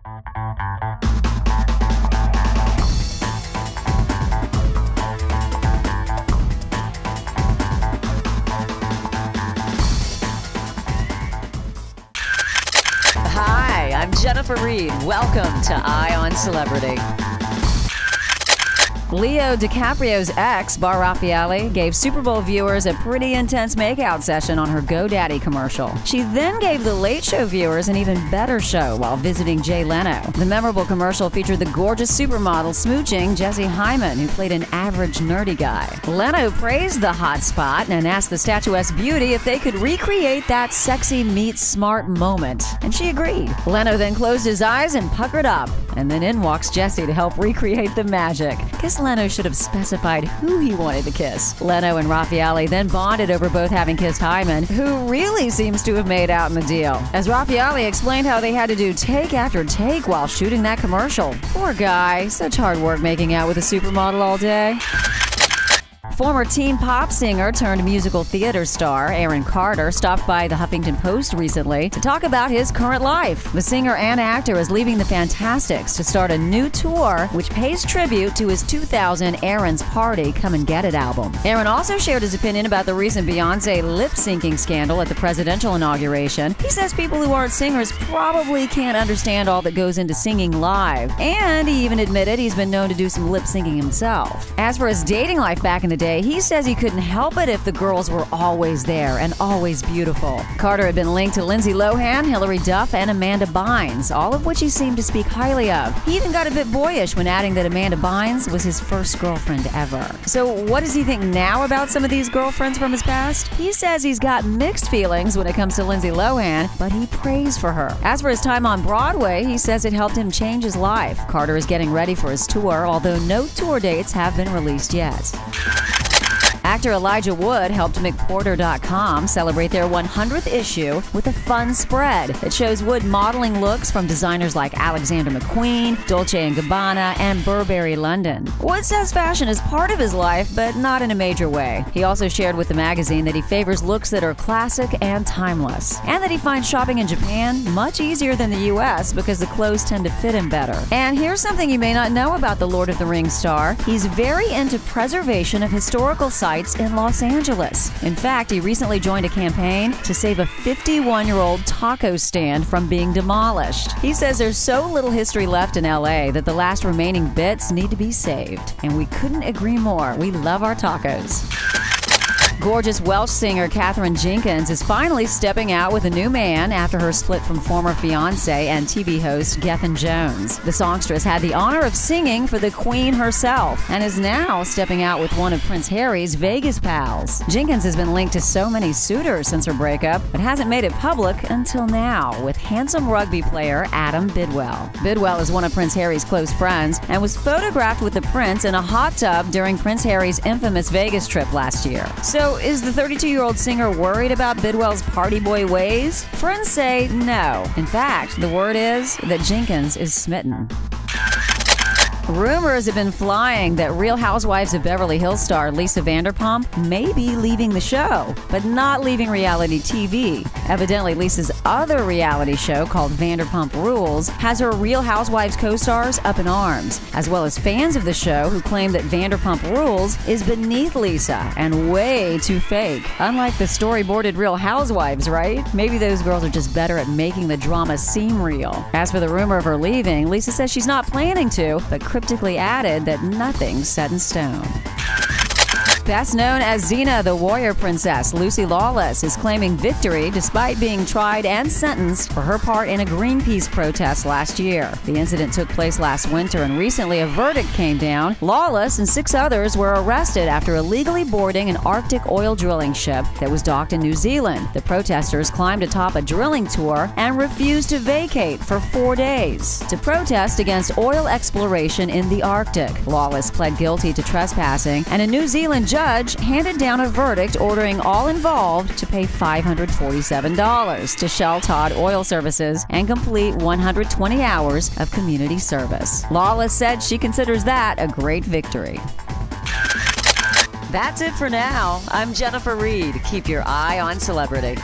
Hi, I'm Jennifer Reed. Welcome to Eye on Celebrity. Leo DiCaprio's ex, Rafaeli, gave Super Bowl viewers a pretty intense makeout session on her GoDaddy commercial. She then gave the Late Show viewers an even better show while visiting Jay Leno. The memorable commercial featured the gorgeous supermodel smooching Jesse Hyman, who played an average nerdy guy. Leno praised the hot spot and asked the statuesque beauty if they could recreate that sexy meets smart moment, and she agreed. Leno then closed his eyes and puckered up, and then in walks Jesse to help recreate the magic. Guess Leno should have specified who he wanted to kiss. Leno and Rafaeli then bonded over both having kissed Hyman, who really seems to have made out in the deal, as Rafaeli explained how they had to do take after take while shooting that commercial. Poor guy, such hard work making out with a supermodel all day. Former teen pop singer turned musical theater star Aaron Carter stopped by the Huffington Post recently to talk about his current life. The singer and actor is leaving the Fantastics to start a new tour which pays tribute to his 2000 Aaron's Party Come and Get It album. Aaron also shared his opinion about the recent Beyoncé lip-syncing scandal at the presidential inauguration. He says people who aren't singers probably can't understand all that goes into singing live, and he even admitted he's been known to do some lip-syncing himself. As for his dating life back in the day, he says he couldn't help it if the girls were always there and always beautiful. Carter had been linked to Lindsay Lohan, Hilary Duff, and Amanda Bynes, all of which he seemed to speak highly of. He even got a bit boyish when adding that Amanda Bynes was his first girlfriend ever. So what does he think now about some of these girlfriends from his past? He says he's got mixed feelings when it comes to Lindsay Lohan, but he prays for her. As for his time on Broadway, he says it helped him change his life. Carter is getting ready for his tour, although no tour dates have been released yet. Actor Elijah Wood helped McPorter.com celebrate their 100th issue with a fun spread that shows Wood modeling looks from designers like Alexander McQueen, Dolce & Gabbana, and Burberry London. Wood says fashion is part of his life, but not in a major way. He also shared with the magazine that he favors looks that are classic and timeless, and that he finds shopping in Japan much easier than the US because the clothes tend to fit him better. And here's something you may not know about the Lord of the Rings star. He's very into preservation of historical sites in Los Angeles. In fact, he recently joined a campaign to save a 51-year-old taco stand from being demolished. He says there's so little history left in LA that the last remaining bits need to be saved. And we couldn't agree more. We love our tacos. Gorgeous Welsh singer Katherine Jenkins is finally stepping out with a new man after her split from former fiancé and TV host Gethin Jones. The songstress had the honor of singing for the Queen herself and is now stepping out with one of Prince Harry's Vegas pals. Jenkins has been linked to so many suitors since her breakup, but hasn't made it public until now with handsome rugby player Adam Bidwell. Bidwell is one of Prince Harry's close friends and was photographed with the prince in a hot tub during Prince Harry's infamous Vegas trip last year. So is the 32-year-old singer worried about Bidwell's party boy ways? Friends say no. In fact, the word is that Jenkins is smitten. Rumors have been flying that Real Housewives of Beverly Hills star Lisa Vanderpump may be leaving the show, but not leaving reality TV. Evidently, Lisa's other reality show called Vanderpump Rules has her Real Housewives co-stars up in arms, as well as fans of the show who claim that Vanderpump Rules is beneath Lisa and way too fake. Unlike the storyboarded Real Housewives, right? Maybe those girls are just better at making the drama seem real. As for the rumor of her leaving, Lisa says she's not planning to, but cryptically added that nothing's set in stone. Best known as Xena, the warrior princess, Lucy Lawless is claiming victory despite being tried and sentenced for her part in a Greenpeace protest last year. The incident took place last winter, and recently a verdict came down. Lawless and 6 others were arrested after illegally boarding an Arctic oil drilling ship that was docked in New Zealand. The protesters climbed atop a drilling tour and refused to vacate for 4 days to protest against oil exploration in the Arctic. Lawless pled guilty to trespassing, and a New Zealand judge handed down a verdict ordering all involved to pay $547 to Shell Todd Oil Services and complete 120 hours of community service. Lawless said she considers that a great victory. That's it for now. I'm Jennifer Reed. Keep your eye on celebrity.